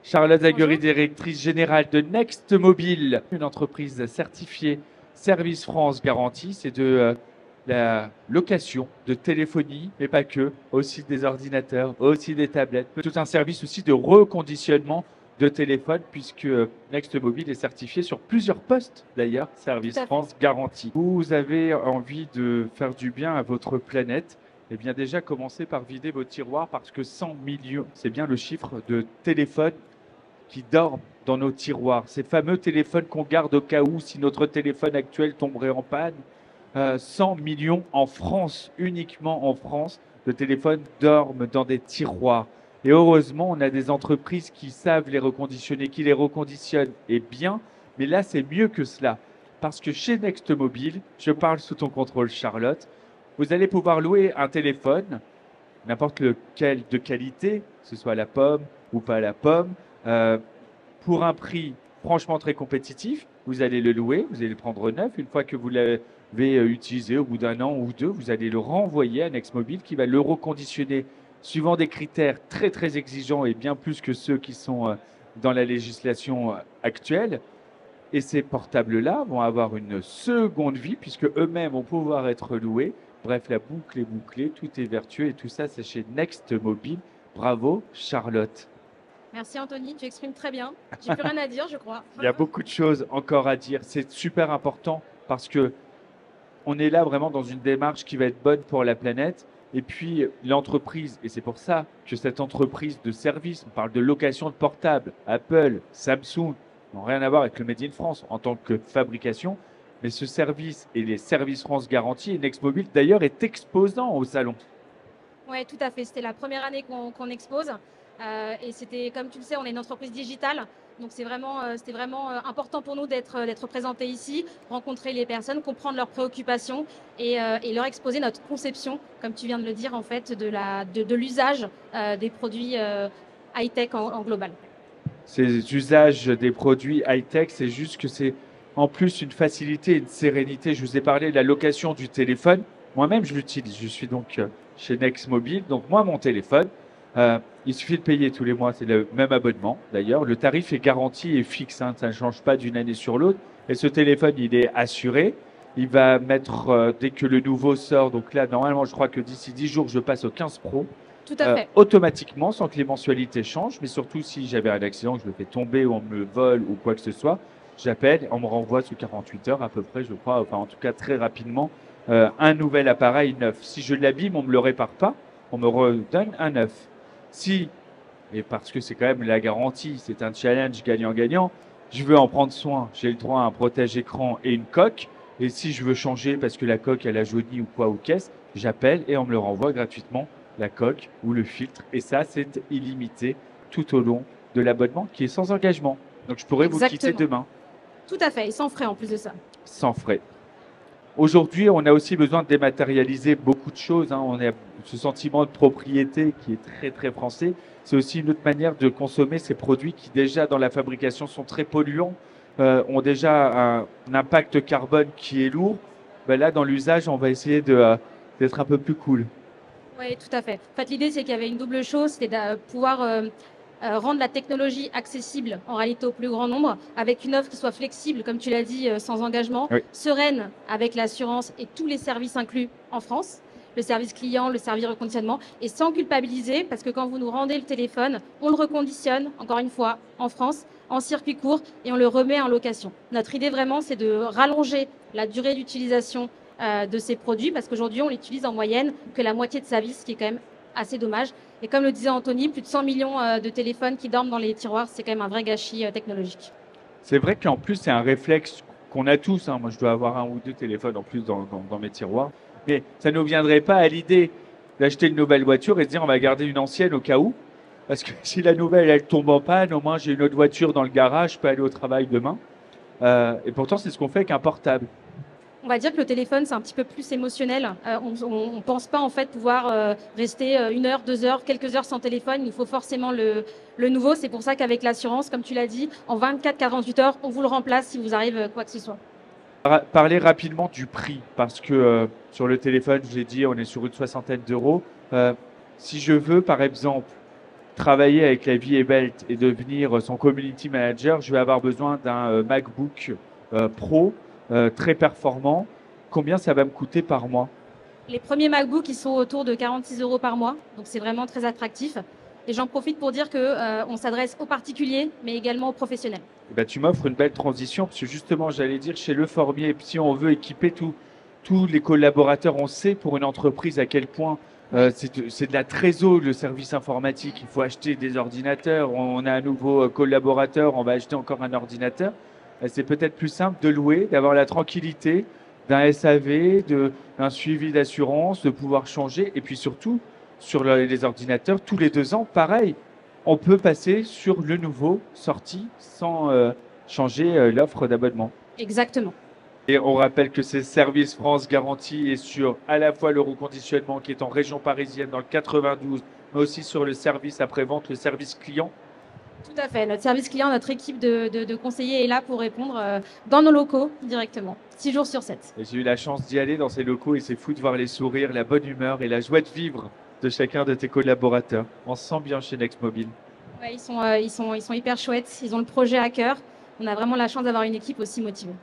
Charlotte Bonjour. Zaguery, directrice générale de Next Mobile, une entreprise certifiée Service France Garantie. C'est de la location de téléphonie, mais pas que, aussi des ordinateurs, aussi des tablettes. Tout un service aussi de reconditionnement de téléphone, puisque Next Mobile est certifié sur plusieurs postes d'ailleurs, Tout Service à fait. France Garantie. Vous avez envie de faire du bien à votre planète, eh bien déjà commencez par vider vos tiroirs parce que 100 millions, c'est bien le chiffre de téléphones qui dorment dans nos tiroirs. Ces fameux téléphones qu'on garde au cas où si notre téléphone actuel tomberait en panne. 100 millions en France, uniquement en France, de téléphones dorment dans des tiroirs. Et heureusement, on a des entreprises qui savent les reconditionner, qui les reconditionnent et bien. Mais là, c'est mieux que cela. Parce que chez Next Mobile, je parle sous ton contrôle, Charlotte, vous allez pouvoir louer un téléphone, n'importe lequel de qualité, que ce soit la pomme ou pas la pomme, euh, pour un prix franchement très compétitif. Vous allez le louer, vous allez le prendre neuf. Une fois que vous l'avez utilisé au bout d'un an ou deux, vous allez le renvoyer à Next Mobile qui va le reconditionner suivant des critères très très exigeants et bien plus que ceux qui sont dans la législation actuelle. Et ces portables-là vont avoir une seconde vie puisque eux-mêmes vont pouvoir être loués. Bref, la boucle est bouclée, tout est vertueux et tout ça, c'est chez Next Mobile. Bravo, Charlotte. Merci Anthony, tu exprimes très bien. J'ai plus rien à dire, je crois. Il y a beaucoup de choses encore à dire. C'est super important parce que on est là vraiment dans une démarche qui va être bonne pour la planète. Et puis l'entreprise, et c'est pour ça que cette entreprise de service, on parle de location de portables, Apple, Samsung, n'ont rien à voir avec le Made in France en tant que fabrication. Mais ce service et les services France Garantie et Next Mobile d'ailleurs est exposant au salon. Oui, tout à fait. C'était la première année qu'on expose. Et c'était, comme tu le sais, on est une entreprise digitale. Donc c'était vraiment important pour nous d'être présentés ici, rencontrer les personnes, comprendre leurs préoccupations et leur exposer notre conception, comme tu viens de le dire, en fait, de l'usage des produits high-tech en global. Ces usages des produits high-tech, c'est juste que c'est en plus une facilité et une sérénité. Je vous ai parlé de la location du téléphone. Moi-même, je l'utilise. Je suis donc chez Next Mobile. Donc moi, mon téléphone, il suffit de payer tous les mois. C'est le même abonnement d'ailleurs. Le tarif est garanti et fixe. Hein, ça ne change pas d'une année sur l'autre. Et ce téléphone, il est assuré. Il va mettre, dès que le nouveau sort, donc là, normalement, je crois que d'ici 10 jours, je passe au 15 Pro Tout à fait. automatiquement sans que les mensualités changent. Mais surtout, si j'avais un accident, que je le fais tomber ou on me vole ou quoi que ce soit, j'appelle, on me renvoie sous 48 heures à peu près, je crois, enfin en tout cas très rapidement, un nouvel appareil neuf. Si je l'abîme, on ne me le répare pas, on me redonne un neuf. Si, et parce que c'est quand même la garantie, c'est un challenge gagnant-gagnant, je veux en prendre soin, j'ai le droit à un protège-écran et une coque. Et si je veux changer parce que la coque elle a jauni ou quoi ou qu'est-ce, j'appelle et on me le renvoie gratuitement, la coque ou le filtre. Et ça, c'est illimité tout au long de l'abonnement qui est sans engagement. Donc je pourrais vous quitter Exactement. demain Tout à fait. Et sans frais en plus de ça. sans frais. Aujourd'hui, on a aussi besoin de dématérialiser beaucoup de choses. Hein. On a ce sentiment de propriété qui est très très français. C'est aussi une autre manière de consommer ces produits qui déjà dans la fabrication sont très polluants, ont déjà un impact carbone qui est lourd. Ben là, dans l'usage, on va essayer d'être un peu plus cool. Oui, tout à fait. En fait, l'idée, c'est qu'il y avait une double chose, c'était de pouvoir rendre la technologie accessible en réalité au plus grand nombre, avec une offre qui soit flexible, comme tu l'as dit, sans engagement, Oui. sereine avec l'assurance et tous les services inclus en France, le service client, le service reconditionnement, et sans culpabiliser, parce que quand vous nous rendez le téléphone, on le reconditionne, encore une fois, en France, en circuit court, et on le remet en location. Notre idée vraiment, c'est de rallonger la durée d'utilisation de ces produits, parce qu'aujourd'hui, on l'utilise en moyenne que la moitié de sa vie, ce qui est quand même assez dommage. Et comme le disait Anthony, plus de 100 millions de téléphones qui dorment dans les tiroirs, c'est quand même un vrai gâchis technologique. C'est vrai qu'en plus, c'est un réflexe qu'on a tous. Hein. Moi, je dois avoir un ou deux téléphones en plus dans mes tiroirs. Mais ça ne nous viendrait pas à l'idée d'acheter une nouvelle voiture et se dire on va garder une ancienne au cas où. Parce que si la nouvelle, elle tombe en panne, au moins j'ai une autre voiture dans le garage, je peux aller au travail demain. Et pourtant, c'est ce qu'on fait avec un portable. On va dire que le téléphone, c'est un petit peu plus émotionnel. On ne pense pas en fait pouvoir rester 1 heure, 2 heures, quelques heures sans téléphone. Il faut forcément le nouveau. C'est pour ça qu'avec l'assurance, comme tu l'as dit, en 24-48 heures, on vous le remplace si vous arrive quoi que ce soit. Parler rapidement du prix, parce que sur le téléphone, je l'ai dit, on est sur une soixantaine d'euros. Si je veux, par exemple, travailler avec la vie est belle et devenir son community manager, je vais avoir besoin d'un MacBook Pro très performant. Combien ça va me coûter par mois? Les premiers MacBook, ils sont autour de 46 euros par mois, donc c'est vraiment très attractif. Et j'en profite pour dire que on s'adresse aux particuliers, mais également aux professionnels. Eh ben, tu m'offres une belle transition, parce que justement, j'allais dire, chez Le Formier, si on veut équiper tous les collaborateurs, on sait pour une entreprise à quel point c'est de la trésor, le service informatique. Il faut acheter des ordinateurs, on a un nouveau collaborateur, on va acheter encore un ordinateur. C'est peut-être plus simple de louer, d'avoir la tranquillité d'un SAV, d'un suivi d'assurance, de pouvoir changer. Et puis surtout, sur les ordinateurs, tous les 2 ans, pareil, on peut passer sur le nouveau sorti sans changer l'offre d'abonnement. Exactement. Et on rappelle que c'est Service France garantie et sur à la fois le reconditionnement qui est en région parisienne dans le 92, mais aussi sur le service après-vente, le service client. Tout à fait. Notre service client, notre équipe de conseillers est là pour répondre dans nos locaux directement, 6 jours sur 7. Et j'ai eu la chance d'y aller dans ces locaux et c'est fou de voir les sourires, la bonne humeur et la joie de vivre de chacun de tes collaborateurs. On se sent bien chez Nextmobile. Ouais, ils sont hyper chouettes. Ils ont le projet à cœur. On a vraiment la chance d'avoir une équipe aussi motivée.